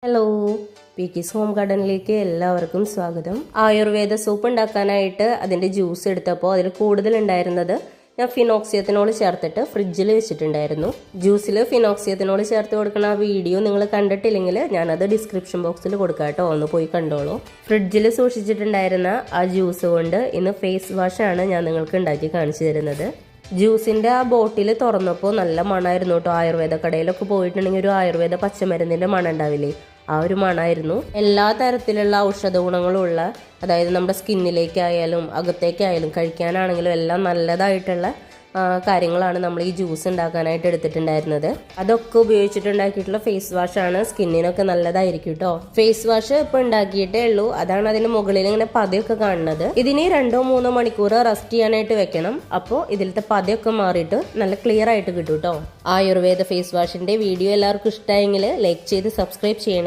Hello, പീക്കീസ് home ഗാർഡനിലേക്ക് എല്ലാവർക്കും സ്വാഗതം. Ayurveda soup ഉണ്ടാക്കാനായിട്ട് അതിൻ്റെ ജ്യൂസ് എടുത്തപ്പോൾ അതിൽ കൂടുതലുണ്ടായിരുന്നത് ഞാൻ ഫിനോക്സിയത്തിനോട് ചേർത്തിട്ട് ഫ്രിഡ്ജിൽ വെച്ചിട്ടുണ്ടായിരുന്നു. ജ്യൂസിൽ ഫിനോക്സിയത്തിനോട് ചേർത്ത് കൊടുക്കുന്ന ആ വീഡിയോ നിങ്ങൾ കണ്ടിട്ടില്ലെങ്കിൽ ഞാനത് ഡിസ്ക്രിപ്ഷൻ ബോക്സിൽ കൊടുക്കാം കേട്ടോ, ഒന്ന് പോയി കണ്ടോളൂ. ഫ്രിഡ്ജിൽ സൂക്ഷിച്ചിട്ടുണ്ടായിരുന്ന ആ ജ്യൂസ് കൊണ്ട് ഇന്ന് ഫേസ് വാഷാണ് ഞാൻ നിങ്ങൾക്ക് ഉണ്ടാക്കി കാണിച്ചു തരുന്നത്. ജ്യൂസിൻ്റെ ആ ബോട്ടിൽ തുറന്നപ്പോൾ നല്ല മണമായിരുന്നു കേട്ടോ. ആയുർവേദ കടയിലൊക്കെ പോയിട്ടുണ്ടെങ്കിൽ ഒരു ആയുർവേദ പച്ചമരുന്നിൻ്റെ മണം ഉണ്ടാവില്ലേ, ആ ഒരു മണമായിരുന്നു. എല്ലാ തരത്തിലുള്ള ഔഷധ ഗുണങ്ങളുള്ള, അതായത് നമ്മുടെ സ്കിന്നിലേക്കായാലും അകത്തേക്കായാലും കഴിക്കാനാണെങ്കിലും എല്ലാം നല്ലതായിട്ടുള്ള കാര്യങ്ങളാണ് നമ്മൾ ഈ ജ്യൂസ് ഉണ്ടാക്കാനായിട്ട് എടുത്തിട്ടുണ്ടായിരുന്നത്. അതൊക്കെ ഉപയോഗിച്ചിട്ടുണ്ടാക്കിയിട്ടുള്ള ഫേസ് വാഷാണ്. സ്കിന്നിനൊക്കെ നല്ലതായിരിക്കും കേട്ടോ. ഫേസ് വാഷ് ഇപ്പോൾ ഉണ്ടാക്കിയിട്ടേ ഉള്ളൂ, അതാണ് അതിന് മുകളിൽ ഇങ്ങനെ പതയൊക്കെ കാണുന്നത്. ഇതിന് 2-3 മണിക്കൂർ റെസ്റ്റ് ചെയ്യാനായിട്ട് വെക്കണം. അപ്പോൾ ഇതിലത്തെ പതയൊക്കെ മാറിയിട്ട് നല്ല ക്ലിയർ ആയിട്ട് കിട്ടും കേട്ടോ. ആയുർവേദ ഫേസ് വാഷിന്റെ വീഡിയോ എല്ലാവർക്കും ഇഷ്ടമായെങ്കിൽ ലൈക്ക് ചെയ്ത് സബ്സ്ക്രൈബ് ചെയ്യണം.